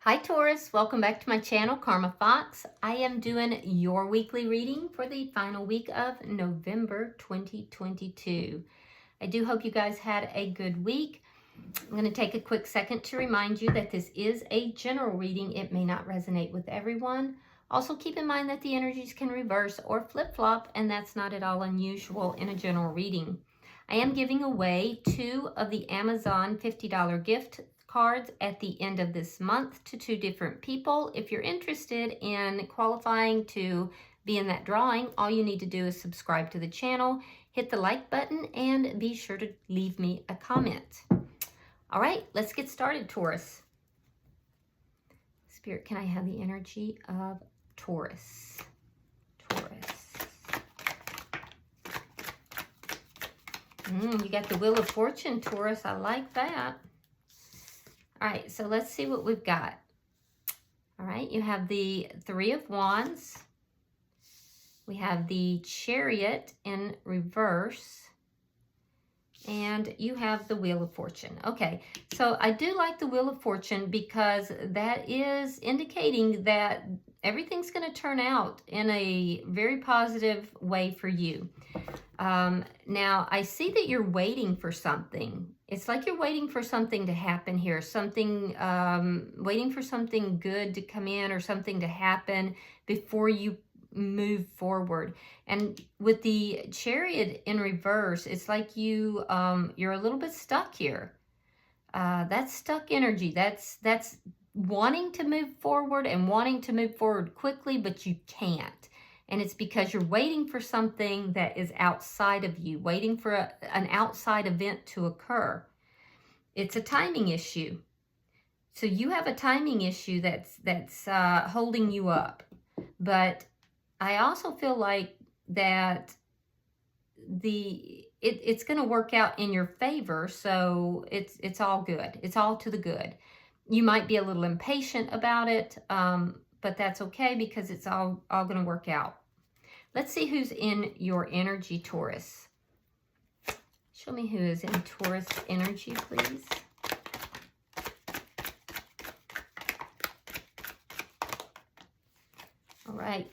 Hi Taurus, welcome back to my channel, Karma Fox. I am doing your weekly reading for the final week of November 2022. I do hope you guys had a good week. I'm going to take a quick second to remind you that this is a general reading. It may not resonate with everyone. Also keep in mind that the energies can reverse or flip-flop, and that's not at all unusual in a general reading. I am giving away 2 of the Amazon $50 gift cards at the end of this month to 2 different people. If you're interested in qualifying to be in that drawing, all you need to do is subscribe to the channel, hit the like button, and be sure to leave me a comment. All right, let's get started, Taurus. Spirit, can I have the energy of Taurus? You got the Wheel of Fortune, Taurus. I like that. All right, so let's see what we've got. All right, you have the 3 of Wands. We have the Chariot in reverse. And you have the Wheel of Fortune. Okay, so I do like the Wheel of Fortune because that is indicating that everything's going to turn out in a very positive way for you. Now, I see that you're waiting for something. It's like you're waiting for something to happen here, waiting for something good to come in or something to happen before you move forward. And with the Chariot in reverse, it's like you're a little bit stuck here. That's stuck energy. That's wanting to move forward and wanting to move forward quickly, but you can't. And it's because you're waiting for something that is outside of you, waiting for an outside event to occur. It's a timing issue. So you have a timing issue that's holding you up. But I also feel like that it's going to work out in your favor, so it's all good. It's all to the good. You might be a little impatient about it, but that's okay because it's all going to work out. Let's see who's in your energy, Taurus. Show me who is in Taurus energy, please. All right.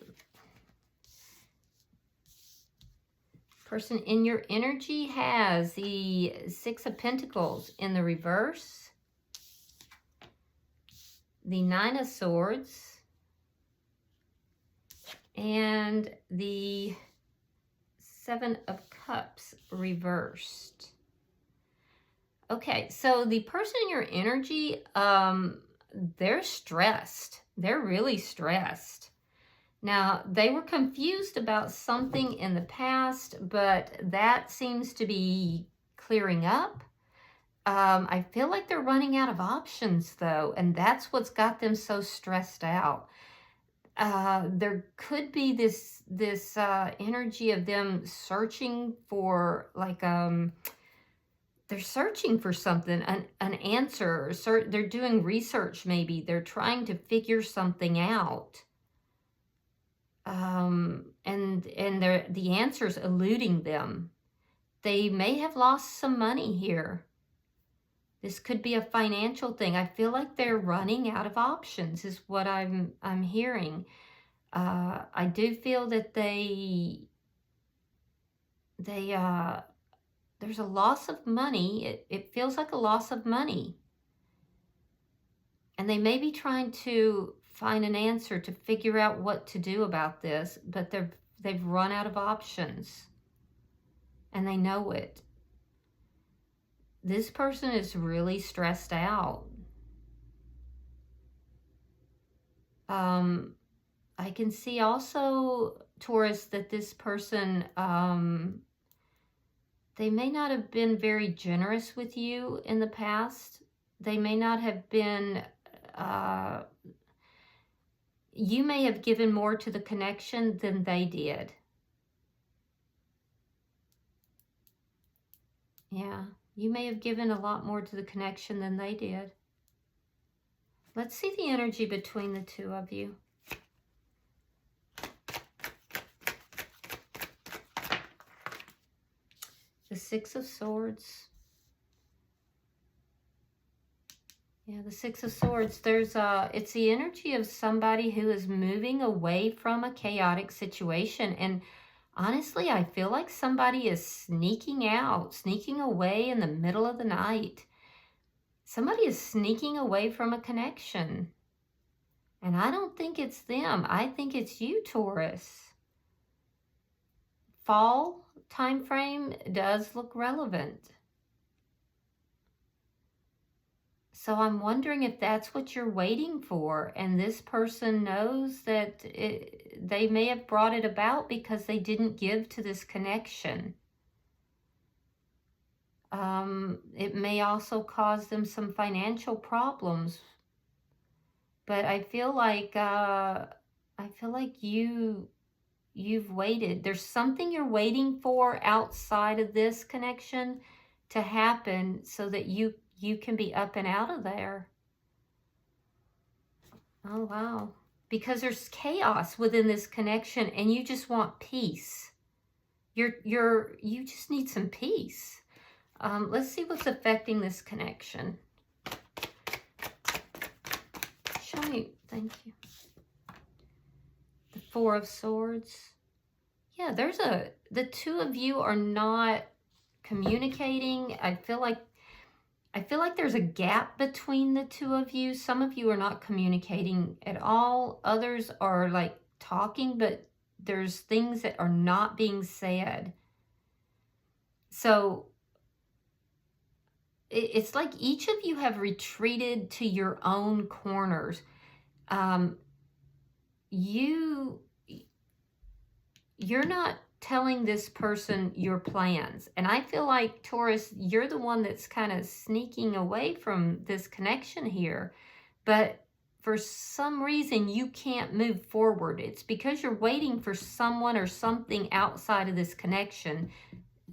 Person in your energy has the 6 of Pentacles in the reverse, the 9 of Swords, and the 7 of Cups reversed. Okay, so the person in your energy, they're stressed. They're really stressed. Now, they were confused about something in the past, but that seems to be clearing up. I feel like they're running out of options, though, and that's what's got them so stressed out. There could be this energy of them searching for, like, they're searching for something, an answer. They're doing research, maybe. They're trying to figure something out. And the answer's eluding them. They may have lost some money here. This could be a financial thing. I feel like they're running out of options is what I'm hearing. I do feel that there's a loss of money. It feels like a loss of money. And they may be trying to find an answer to figure out what to do about this, but they've run out of options. And they know it. This person is really stressed out. I can see also, Taurus, that this person, they may not have been very generous with you in the past. They may not have been, you may have given more to the connection than they did. Yeah, you may have given a lot more to the connection than they did. Let's see the energy between the 2 of you. The 6 of Swords. Yeah, the Six of Swords. It's the energy of somebody who is moving away from a chaotic situation. And honestly, I feel like somebody is sneaking out, sneaking away in the middle of the night. Somebody is sneaking away from a connection. And I don't think it's them. I think it's you, Taurus. Fall time frame does look relevant. So I'm wondering if that's what you're waiting for, and this person knows that they may have brought it about because they didn't give to this connection. It may also cause them some financial problems, but I feel like you've waited. There's something you're waiting for outside of this connection to happen so that you can be up and out of there. Oh, wow. Because there's chaos within this connection and you just want peace. You just need some peace. Let's see what's affecting this connection. Show me. Thank you. The Four of Swords. Yeah, the two of you are not communicating. I feel like there's a gap between the two of you. Some of you are not communicating at all. Others are like talking, but there's things that are not being said. So it's like each of you have retreated to your own corners. You're not telling this person your plans. And I feel like, Taurus, you're the one that's kind of sneaking away from this connection here. But for some reason, you can't move forward. It's because you're waiting for someone or something outside of this connection.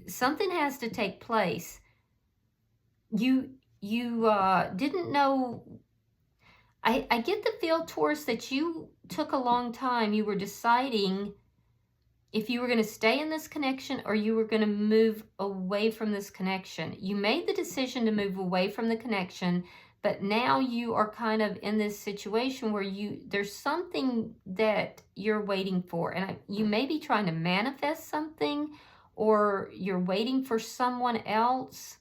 Something has to take place. You didn't know. I get the feel, Taurus, that you took a long time. You were deciding if you were going to stay in this connection or you were going to move away from this connection. You made the decision to move away from the connection, but now you are kind of in this situation where there's something that you're waiting for. And you may be trying to manifest something, or you're waiting for someone else.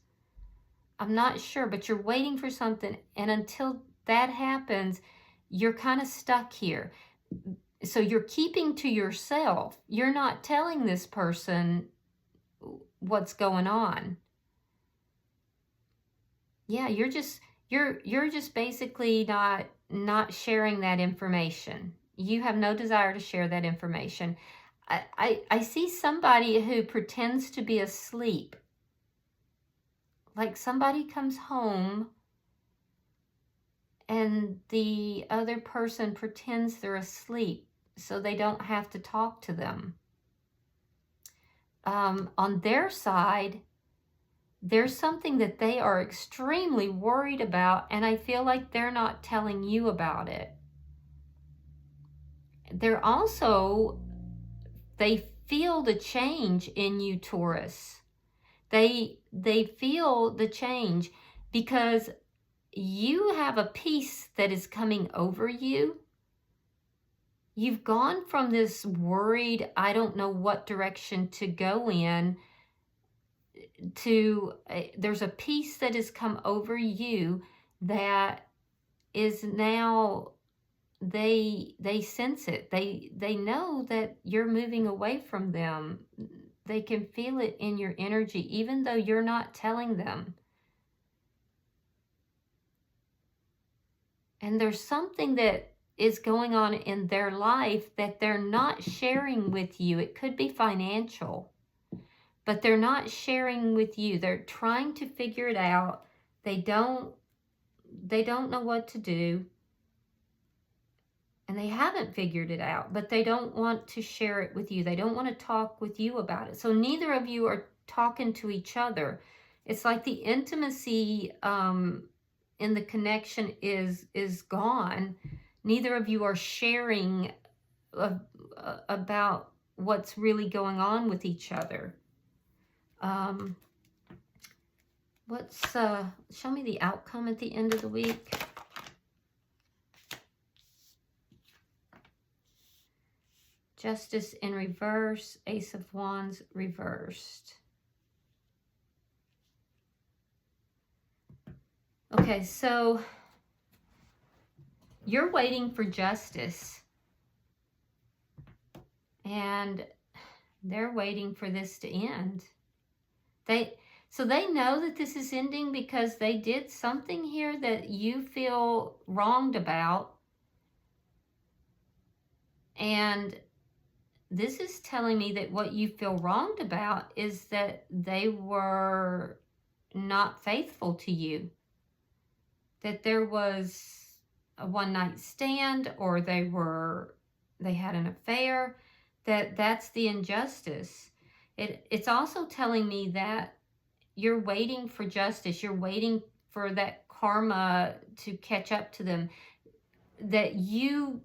I'm not sure, but you're waiting for something. And until that happens, you're kind of stuck here. So you're keeping to yourself. You're not telling this person what's going on. Yeah, you're just basically not sharing that information. You have no desire to share that information. I see somebody who pretends to be asleep. Like somebody comes home and the other person pretends they're asleep so they don't have to talk to them. On their side, there's something that they are extremely worried about, and I feel like they're not telling you about it. They feel the change in you, Taurus. They feel the change because you have a peace that is coming over you. You've gone from this worried, I don't know what direction to go in, to there's a peace that has come over you that is now, they sense it. They know that you're moving away from them. They can feel it in your energy, even though you're not telling them. And there's something that is going on in their life that they're not sharing with you. It could be financial, but they're not sharing with you. They're trying to figure it out. They don't know what to do. And they haven't figured it out, but they don't want to share it with you. They don't want to talk with you about it. So neither of you are talking to each other. It's like the intimacy in the connection is gone. Neither of you are sharing about what's really going on with each other. Show me the outcome at the end of the week. Justice in reverse, Ace of Wands reversed. Okay, so you're waiting for justice. And they're waiting for this to end. So they know that this is ending because they did something here that you feel wronged about. And this is telling me that what you feel wronged about is that they were not faithful to you. That there was a one-night stand, or they had an affair. That's the injustice. It's also telling me that you're waiting for justice. You're waiting for that karma to catch up to them. That you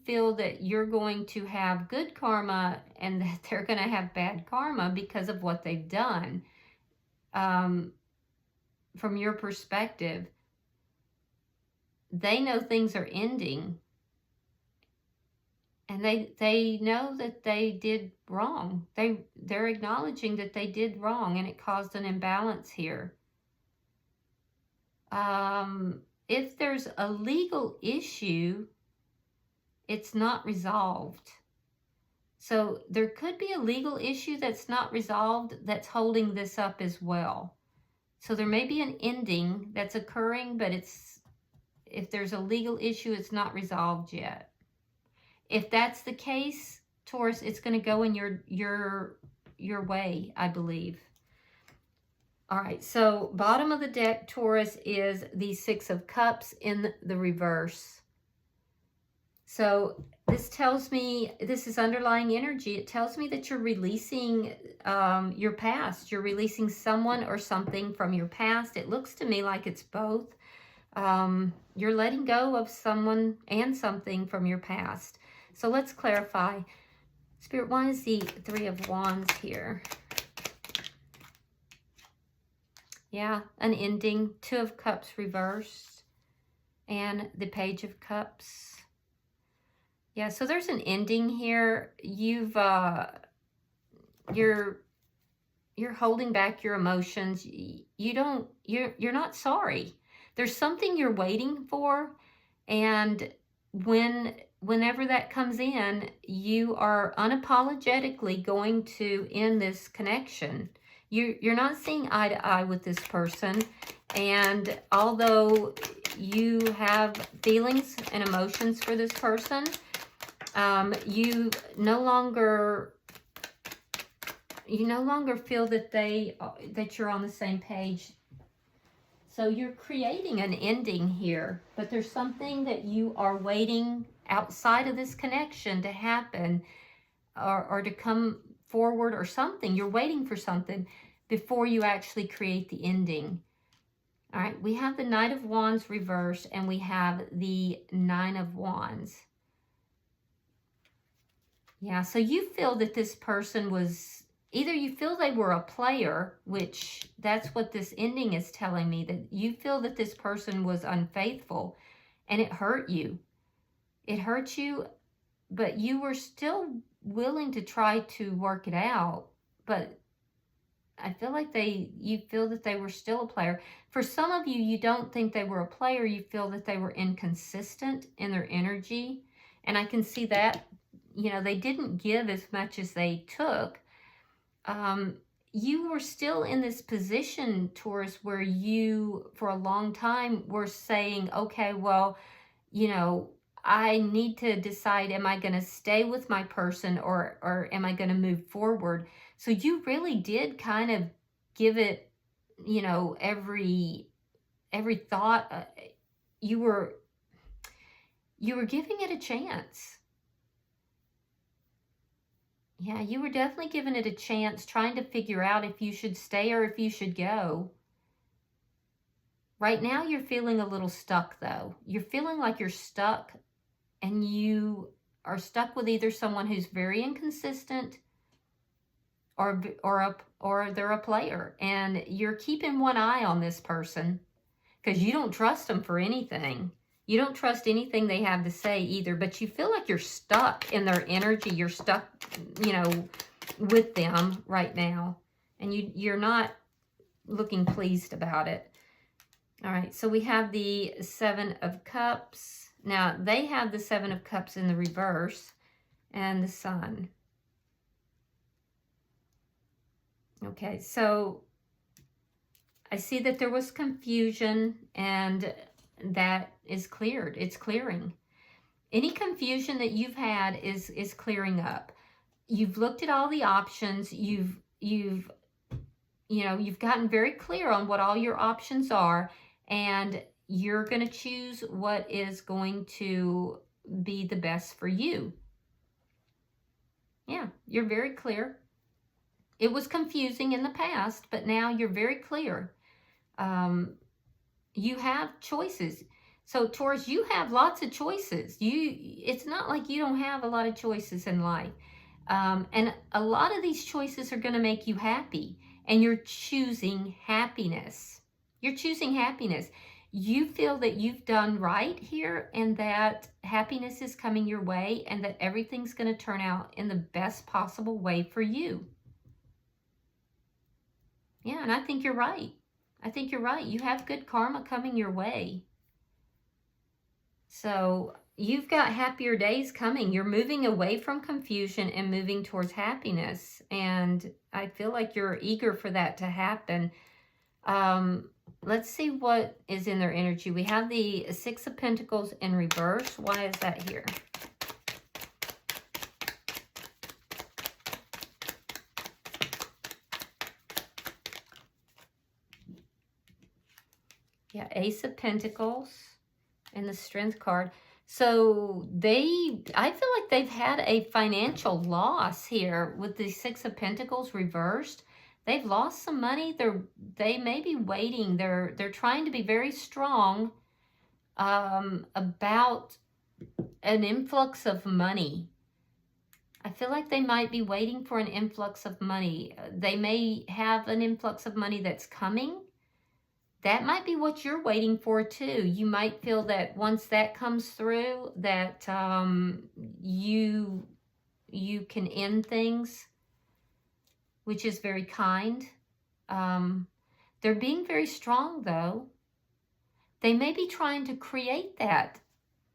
feel that you're going to have good karma and that they're going to have bad karma because of what they've done. From your perspective, they know things are ending. And they know that they did wrong. They're acknowledging that they did wrong and it caused an imbalance here. If there's a legal issue, it's not resolved. So there could be a legal issue that's not resolved that's holding this up as well. So there may be an ending that's occurring, but if there's a legal issue, it's not resolved yet. If that's the case, Taurus, it's going to go in your way, I believe. All right, so bottom of the deck, Taurus, is the Six of Cups in the reverse. So this tells me, this is underlying energy. It tells me that you're releasing your past. You're releasing someone or something from your past. It looks to me like it's both. You're letting go of someone and something from your past. So let's clarify. Spirit, why is the Three of Wands here? Yeah, an ending. Two of Cups reversed. And the Page of Cups. Yeah, so there's an ending here. You're holding back your emotions. You're not sorry. There's something you're waiting for, and whenever that comes in, you are unapologetically going to end this connection. You're not seeing eye to eye with this person, and although you have feelings and emotions for this person, you no longer feel that you're on the same page. So you're creating an ending here, but there's something that you are waiting outside of this connection to happen, or to come forward, or something. You're waiting for something before you actually create the ending. All right, we have the Knight of Wands reversed, and we have the Nine of Wands. Yeah, so you feel that this person was, either you feel they were a player, which that's what this ending is telling me, that you feel that this person was unfaithful and it hurt you. It hurt you, but you were still willing to try to work it out. But I feel like you feel that they were still a player. For some of you, you don't think they were a player. You feel that they were inconsistent in their energy. And I can see that, they didn't give as much as they took. You were still in this position, Taurus, where you, for a long time, were saying, okay, well, I need to decide, am I going to stay with my person, or am I going to move forward? So you really did kind of give it, every thought. You were giving it a chance. Yeah, you were definitely giving it a chance, trying to figure out if you should stay or if you should go. Right now, you're feeling a little stuck, though. You're feeling like you're stuck, and you are stuck with either someone who's very inconsistent, or they're a player, and you're keeping one eye on this person because you don't trust them for anything. You don't trust anything they have to say either, but you feel like you're stuck in their energy. You're stuck, you know, with them right now, and you're not looking pleased about it. All right, so we have the Seven of Cups. Now, they have the Seven of Cups in the reverse and the Sun. Okay, so I see that there was confusion, and that is cleared. It's clearing. Any confusion that you've had is clearing up. You've looked at all the options. You've gotten very clear on what all your options are, and you're going to choose what is going to be the best for you. Yeah, you're very clear. It was confusing in the past, but now you're very clear. You have choices. So Taurus, you have lots of choices. It's not like you don't have a lot of choices in life. And a lot of these choices are going to make you happy. And you're choosing happiness. You're choosing happiness. You feel that you've done right here, and that happiness is coming your way, and that everything's going to turn out in the best possible way for you. Yeah, and I think you're right. I think you're right. You have good karma coming your way. So you've got happier days coming. You're moving away from confusion and moving towards happiness. And I feel like you're eager for that to happen. Let's see what is in their energy. We have the Six of Pentacles in reverse. Why is that here? Yeah, Ace of Pentacles and the Strength card. So I feel like they've had a financial loss here with the Six of Pentacles reversed. They've lost some money. They may be waiting. They're trying to be very strong about an influx of money. I feel like they might be waiting for an influx of money. They may have an influx of money that's coming. That might be what you're waiting for too. You might feel that once that comes through, that you can end things, which is very kind. They're being very strong though. They may be trying to create that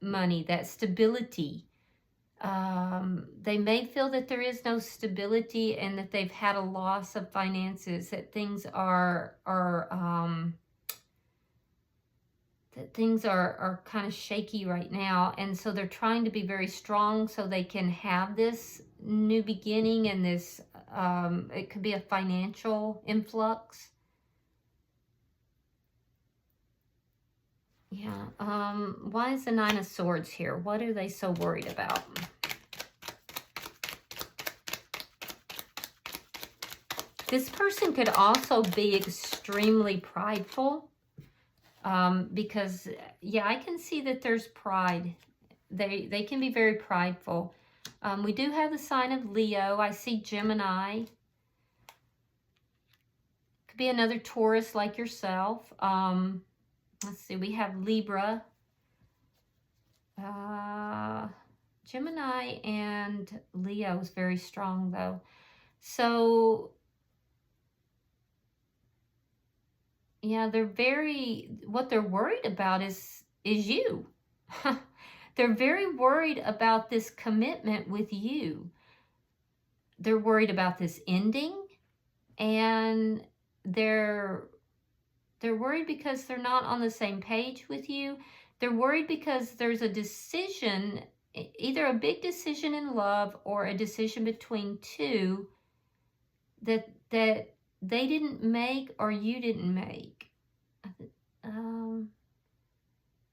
money, that stability. They may feel that there is no stability and that they've had a loss of finances, that things are kind of shaky right now, and so they're trying to be very strong so they can have this new beginning and this it could be a financial influx. Yeah. Why is the Nine of Swords here? What are they so worried about? This person could also be extremely prideful. Because, yeah, I can see that there's pride. They can be very prideful. We do have the sign of Leo. I see Gemini. Could be another Taurus like yourself. Let's see, we have Libra. Gemini and Leo is very strong, though. So yeah, what they're worried about is you. They're very worried about this commitment with you. They're worried about this ending, and they're worried because they're not on the same page with you. They're worried because there's a decision, either a big decision in love or a decision between two that they didn't make or you didn't make.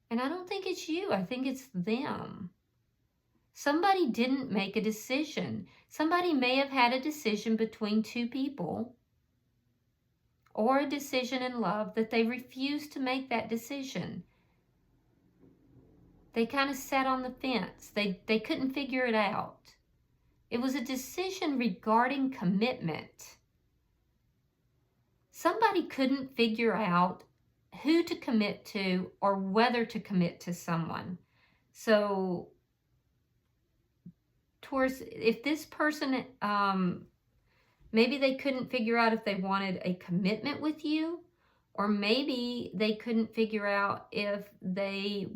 And I don't think it's you. I think it's them. Somebody didn't make a decision. Somebody may have had a decision between two people or a decision in love that they refused to make that decision. They kind of sat on the fence. They couldn't figure it out. It was a decision regarding commitment. Somebody couldn't figure out who to commit to or whether to commit to someone. So, Taurus, if this person, maybe they couldn't figure out if they wanted a commitment with you, or maybe they couldn't figure out if they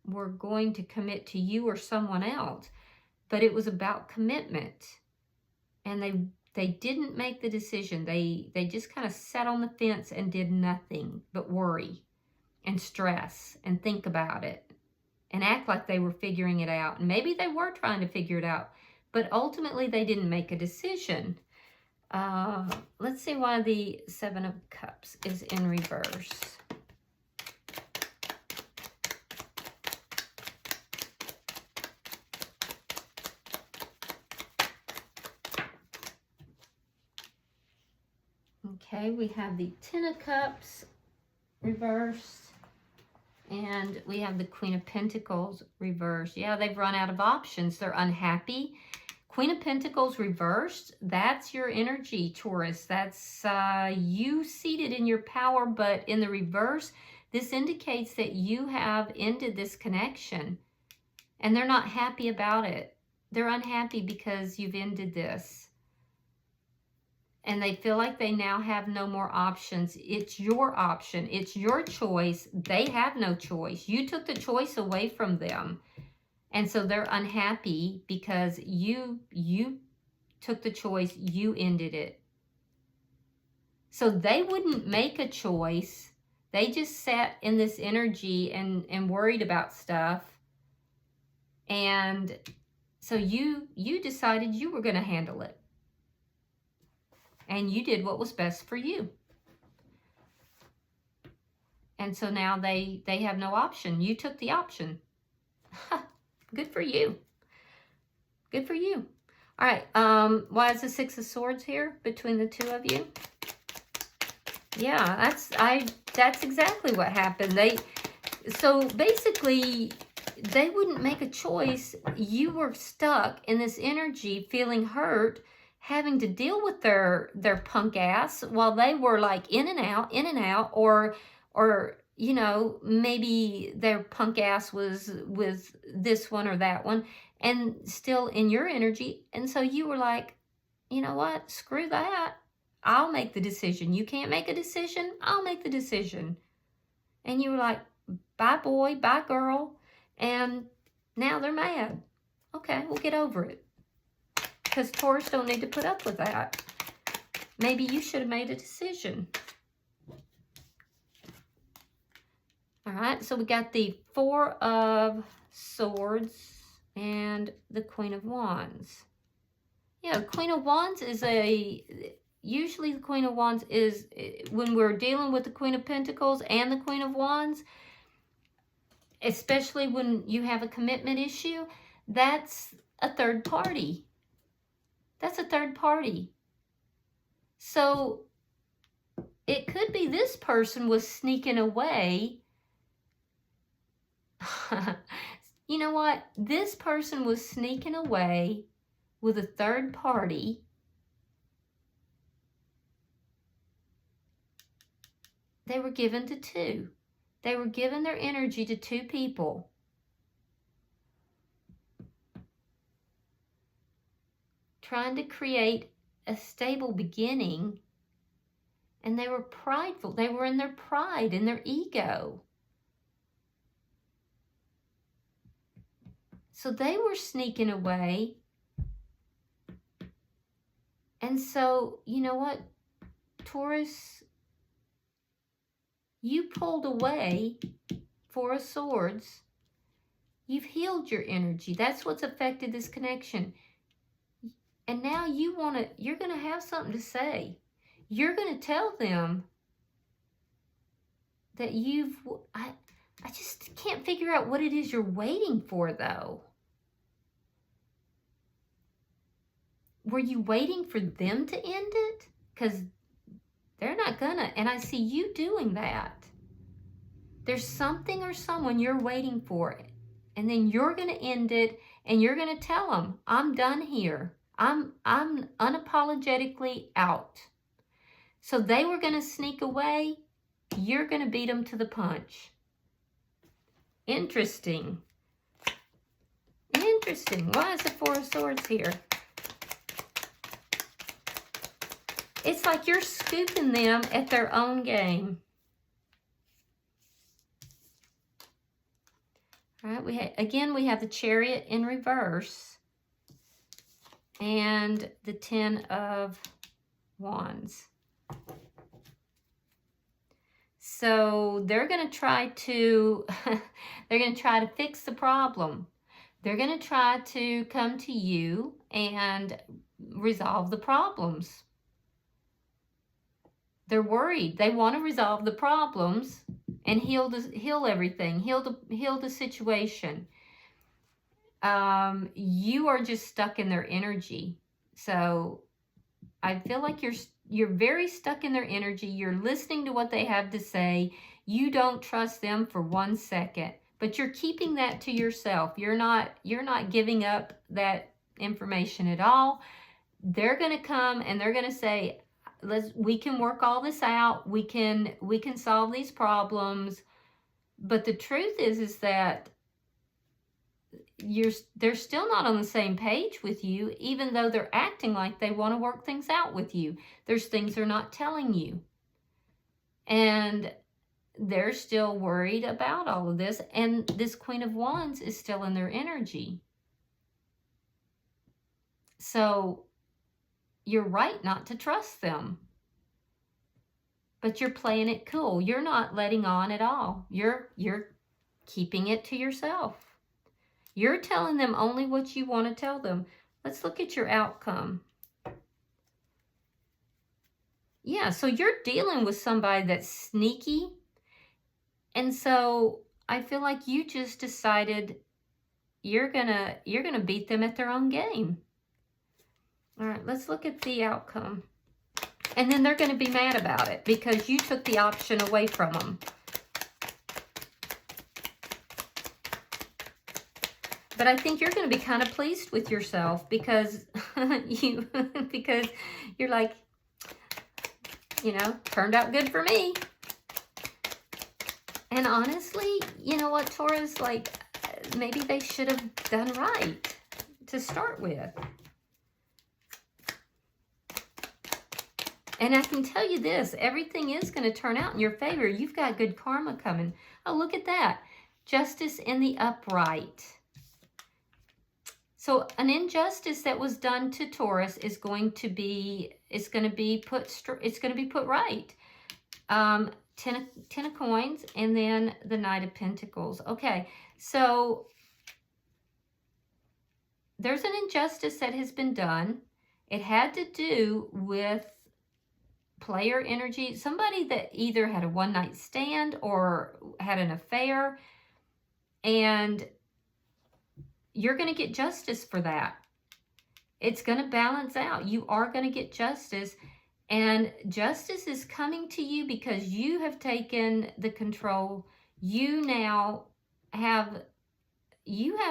were going to commit to you or someone else. But it was about commitment. And they didn't make the decision. They just kind of sat on the fence and did nothing but worry and stress and think about it and act like they were figuring it out. And maybe they were trying to figure it out, but ultimately they didn't make a decision. Let's see why the Seven of Cups is in reverse. Okay, we have the Ten of Cups reversed, and we have the Queen of Pentacles reversed. Yeah, they've run out of options. They're unhappy. Queen of Pentacles reversed, that's your energy, Taurus. That's you seated in your power, but in the reverse, this indicates that you have ended this connection, and they're not happy about it. They're unhappy because you've ended this. And they feel like they now have no more options. It's your option. It's your choice. They have no choice. You took the choice away from them. And so they're unhappy because you took the choice. You ended it. So they wouldn't make a choice. They just sat in this energy and worried about stuff. And so you decided you were going to handle it. And you did what was best for you. And so now they have no option. You took the option. Good for you. Good for you. All right. Why is the Six of Swords here between the two of you? Yeah, that's exactly what happened. So basically, they wouldn't make a choice. You were stuck in this energy, feeling hurt, having to deal with their punk ass while they were like in and out, or you know, maybe their punk ass was with this one or that one, and still in your energy. And so you were like, you know what, screw that. I'll make the decision. You can't make a decision, I'll make the decision. And you were like, bye boy, bye girl. And now they're mad. Okay, we'll get over it. Because Taurus don't need to put up with that. Maybe you should have made a decision. All right, so we got the Four of Swords and the Queen of Wands. Yeah, the Queen of Wands is usually the Queen of Wands is, when we're dealing with the Queen of Pentacles and the Queen of Wands, especially when you have a commitment issue, that's a third party. That's a third party. So it could be this person was sneaking away. You know what? This person was sneaking away with a third party. They were given to two. They were giving their energy to two people. Trying to create a stable beginning, and they were prideful. They were in their pride and their ego. So they were sneaking away. And so, you know what, Taurus, you pulled away, Four of Swords. You've healed your energy. That's what's affected this connection. And now you're going to have something to say. You're going to tell them that I just can't figure out what it is you're waiting for, though. Were you waiting for them to end it? Because they're not gonna. And I see you doing that. There's something or someone you're waiting for. And then you're going to end it. And you're going to tell them, I'm done here. I'm unapologetically out. So they were going to sneak away. You're going to beat them to the punch. Interesting. Interesting. Why is the Four of Swords here? It's like you're scooping them at their own game. All right, again, we have the Chariot in reverse and the Ten of Wands. So they're going to try to fix the problem. They're going to try to come to you and resolve the problems. They're worried. They want to resolve the problems and heal everything, heal the situation. You are just stuck in their energy. So I feel like you're very stuck in their energy. You're listening to what they have to say. You don't trust them for 1 second, but you're keeping that to yourself. You're not giving up that information at all. They're going to come and they're going to say, we can work all this out. We can solve these problems. But the truth is that they're still not on the same page with you, even though they're acting like they want to work things out with you. There's things they're not telling you. And they're still worried about all of this. And this Queen of Wands is still in their energy. So you're right not to trust them. But you're playing it cool. You're not letting on at all. You're keeping it to yourself. You're telling them only what you want to tell them. Let's look at your outcome. Yeah, so you're dealing with somebody that's sneaky. And so I feel like you just decided you're gonna beat them at their own game. All right, let's look at the outcome. And then they're going to be mad about it because you took the option away from them. But I think you're going to be kind of pleased with yourself because because you're like, turned out good for me. And honestly, you know what, Taurus, like maybe they should have done right to start with. And I can tell you this, everything is going to turn out in your favor. You've got good karma coming. Oh, look at that. Justice in the upright. So an injustice that was done to Taurus is going to be put right. Ten of Coins and then the Knight of Pentacles. Okay, so there's an injustice that has been done. It had to do with player energy, somebody that either had a one-night stand or had an affair, and you're going to get justice for that. It's going to balance out. You are going to get justice, and justice is coming to you because you have taken the control. You now have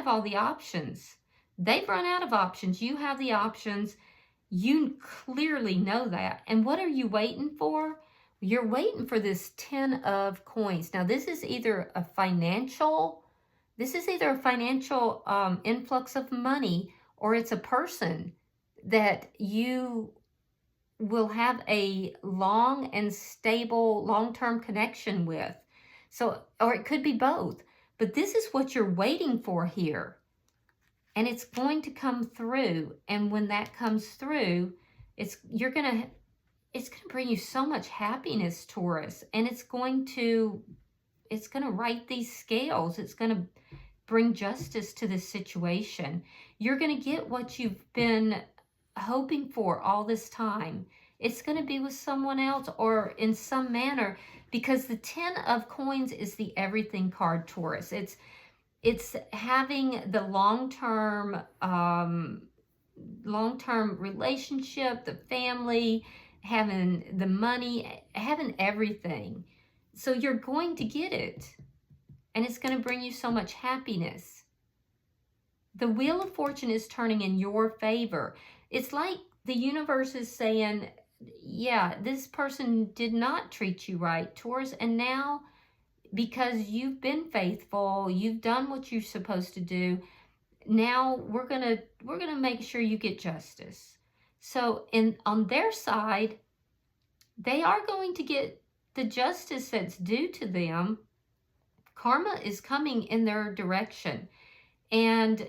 all the options. They've run out of options. You have the options. You clearly know that. And what are you waiting for? You're waiting for this 10 of Coins. Now, this is either a financial influx of money, or it's a person that you will have a long and stable, long-term connection with. So, or it could be both. But this is what you're waiting for here. And it's going to come through. And when that comes through, it's going to bring you so much happiness, Taurus. And it's going to right these scales. It's going to bring justice to this situation. You're going to get what you've been hoping for all this time. It's going to be with someone else or in some manner, because the 10 of Coins is the everything card, Taurus. It's having the long-term relationship, the family, having the money, having everything. So you're going to get it. And it's going to bring you so much happiness. The Wheel of Fortune is turning in your favor. It's like the universe is saying, yeah, this person did not treat you right, Taurus, and now because you've been faithful, you've done what you're supposed to do, now we're gonna make sure you get justice. So on their side, they are going to get the justice that's due to them. Karma is coming in their direction, and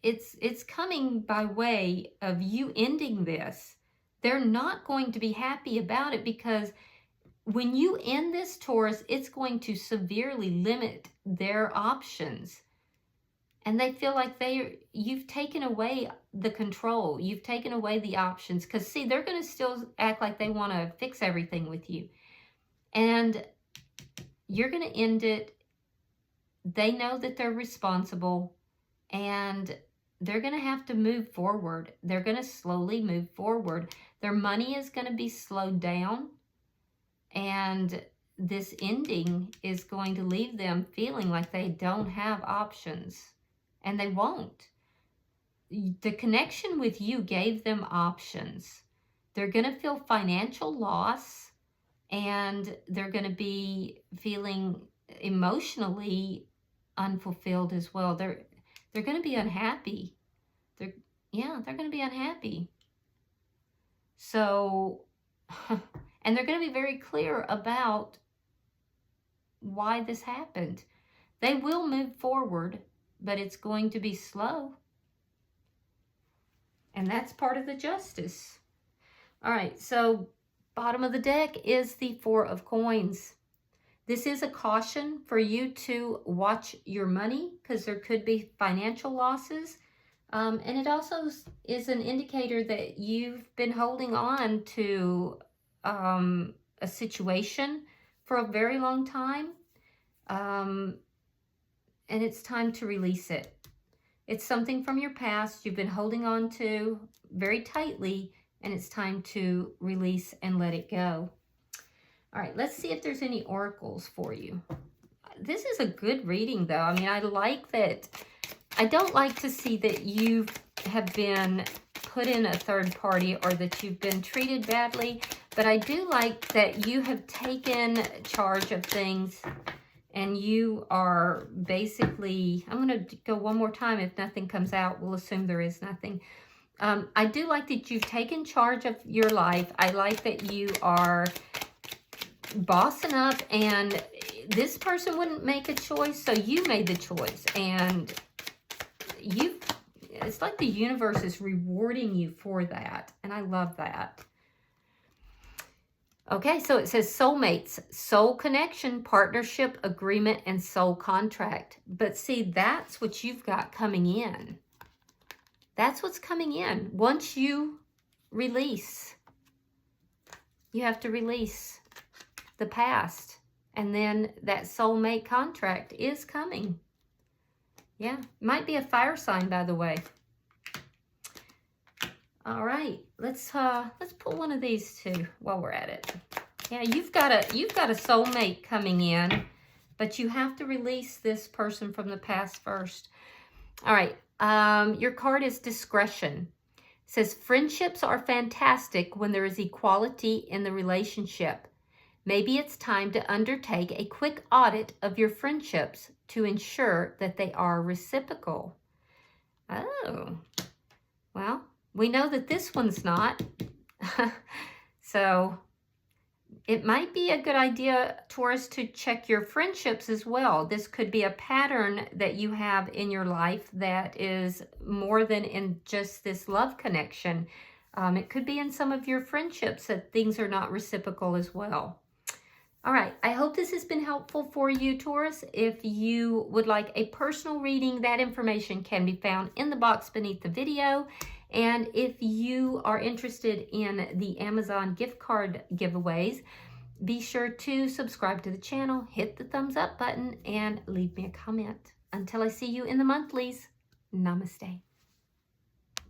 it's coming by way of you ending this. They're not going to be happy about it, because when you end this, Taurus, it's going to severely limit their options. And they feel like you've taken away the control. You've taken away the options. Because, see, they're going to still act like they want to fix everything with you. And you're going to end it. They know that they're responsible. And they're going to have to move forward. They're going to slowly move forward. Their money is going to be slowed down. And this ending is going to leave them feeling like they don't have options. And they won't. The connection with you gave them options. They're going to feel financial loss, and they're going to be feeling emotionally unfulfilled as well. They're going to be unhappy. They're going to be unhappy. So, and they're going to be very clear about why this happened. They will move forward, but it's going to be slow. And that's part of the justice. All right, so bottom of the deck is the Four of Coins. This is a caution for you to watch your money, because there could be financial losses. And it also is an indicator that you've been holding on to a situation for a very long time. And it's time to release it. It's something from your past you've been holding on to very tightly, and it's time to release and let it go. All right, let's see if there's any oracles for you. This is a good reading, though. I mean, I like that. I don't like to see that you have been put in a third party or that you've been treated badly, but I do like that you have taken charge of things. And you are basically, I'm going to go one more time. If nothing comes out, we'll assume there is nothing. I do like that you've taken charge of your life. I like that you are bossing up, and this person wouldn't make a choice, so you made the choice. And it's like the universe is rewarding you for that. And I love that. Okay, so it says soulmates, soul connection, partnership, agreement, and soul contract. But see, that's what you've got coming in. That's what's coming in. Once you release, you have to release the past. And then that soulmate contract is coming. Yeah, might be a fire sign, by the way. All right, let's pull one of these two while we're at it. Yeah, you've got a soulmate coming in, but you have to release this person from the past first. All right, your card is discretion. It says friendships are fantastic when there is equality in the relationship. Maybe it's time to undertake a quick audit of your friendships to ensure that they are reciprocal. Oh, well. We know that this one's not. So it might be a good idea, Taurus, to check your friendships as well. This could be a pattern that you have in your life that is more than in just this love connection. It could be in some of your friendships that things are not reciprocal as well. All right, I hope this has been helpful for you, Taurus. If you would like a personal reading, that information can be found in the box beneath the video. And if you are interested in the Amazon gift card giveaways, be sure to subscribe to the channel, hit the thumbs up button, and leave me a comment. Until I see you in the monthlies, namaste.